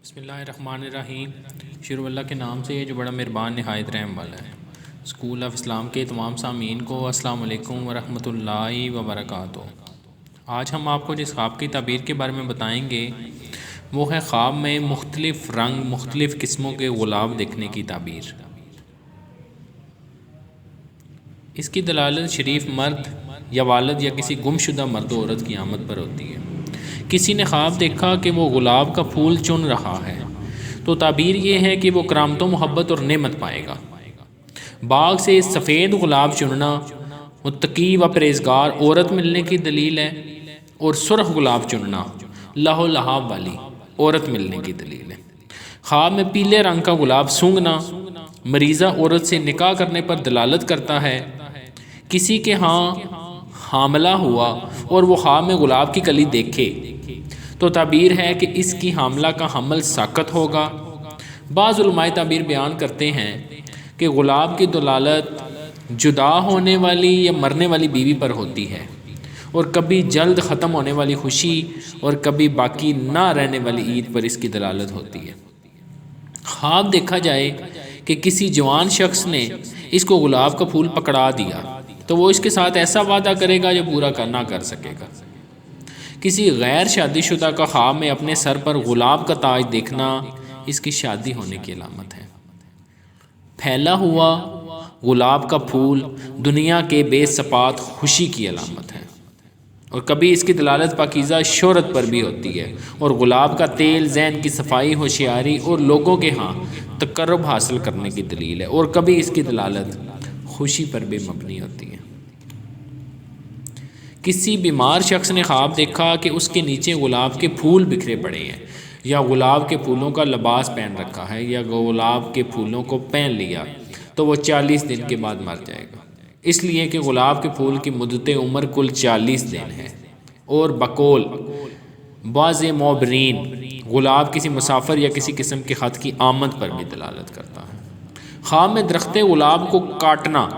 بسم اللہ الرحمن الرحیم۔ شروع اللہ کے نام سے جو بڑا مہربان نہایت رحم والا ہے۔ اسکول آف اسلام کے تمام سامعین کو السلام علیکم ورحمۃ اللہ وبرکاتہ۔ آج ہم آپ کو جس خواب کی تعبیر کے بارے میں بتائیں گے وہ ہے خواب میں مختلف رنگ مختلف قسموں کے گلاب دیکھنے کی تعبیر۔ اس کی دلالت شریف مرد یا والد یا کسی گم شدہ مرد و عورت کی آمد پر ہوتی ہے۔ کسی نے خواب دیکھا کہ وہ گلاب کا پھول چن رہا ہے تو تعبیر یہ ہے کہ وہ کرامت و محبت اور نعمت پائے گا۔ باغ سے سفید گلاب چننا متقی و پرہیزگار عورت ملنے کی دلیل ہے، اور سرخ گلاب چننا لہو لہاب والی عورت ملنے کی دلیل ہے۔ خواب میں پیلے رنگ کا گلاب سونگھنا مریضہ عورت سے نکاح کرنے پر دلالت کرتا ہے۔ کسی کے ہاں حاملہ ہوا اور وہ خواب میں گلاب کی کلی دیکھے تو تعبیر ہے کہ اس کی حاملہ کا حمل ساقط ہوگا۔ بعض علماء تعبیر بیان کرتے ہیں کہ گلاب کی دلالت جدا ہونے والی یا مرنے والی بیوی پر ہوتی ہے، اور کبھی جلد ختم ہونے والی خوشی اور کبھی باقی نہ رہنے والی عید پر اس کی دلالت ہوتی ہے۔ خواب دیکھا جائے کہ کسی جوان شخص نے اس کو گلاب کا پھول پکڑا دیا تو وہ اس کے ساتھ ایسا وعدہ کرے گا جو پورا نہ کر سکے گا۔ کسی غیر شادی شدہ کا خواب میں اپنے سر پر گلاب کا تاج دیکھنا اس کی شادی ہونے کی علامت ہے۔ پھیلا ہوا گلاب کا پھول دنیا کے بے ثبات خوشی کی علامت ہے، اور کبھی اس کی دلالت پاکیزہ شہرت پر بھی ہوتی ہے، اور گلاب کا تیل ذہن کی صفائی، ہوشیاری اور لوگوں کے ہاں تقرب حاصل کرنے کی دلیل ہے، اور کبھی اس کی دلالت خوشی پر بھی مبنی ہوتی ہے۔ کسی بیمار شخص نے خواب دیکھا کہ اس کے نیچے گلاب کے پھول بکھرے پڑے ہیں، یا گلاب کے پھولوں کا لباس پہن رکھا ہے، یا گلاب کے پھولوں کو پہن لیا تو وہ 40 دن کے بعد مر جائے گا، اس لیے کہ گلاب کے پھول کی مدت عمر کل 40 دن ہے۔ اور بقول بعض معبرین گلاب کسی مسافر یا کسی قسم کے خط کی آمد پر بھی دلالت کرتا ہے۔ خواب میں درخت گلاب کو کاٹنا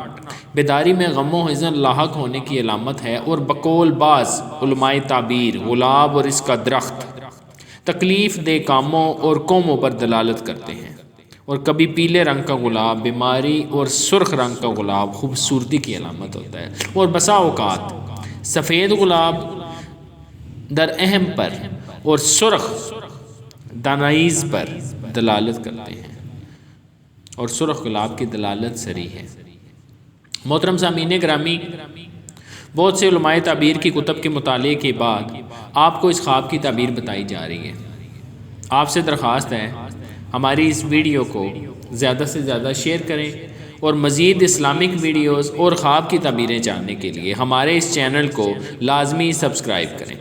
بیداری میں غم و حزن لاحق ہونے کی علامت ہے، اور بقول بعض علماء تعبیر گلاب اور اس کا درخت تکلیف دہ کاموں اور قوموں پر دلالت کرتے ہیں، اور کبھی پیلے رنگ کا گلاب بیماری اور سرخ رنگ کا گلاب خوبصورتی کی علامت ہوتا ہے، اور بسا اوقات سفید گلاب در اہم پر اور سرخ دانائز پر دلالت کرتے ہیں، اور سرخ گلاب کی دلالت صریح ہے۔ محترم سامعین گرامی، بہت سے علماء تعبیر کی کتب کے مطالعے کے بعد آپ کو اس خواب کی تعبیر بتائی جا رہی ہے۔ آپ سے درخواست ہے ہماری اس ویڈیو کو زیادہ سے زیادہ شیئر کریں، اور مزید اسلامک ویڈیوز اور خواب کی تعبیریں جاننے کے لیے ہمارے اس چینل کو لازمی سبسکرائب کریں۔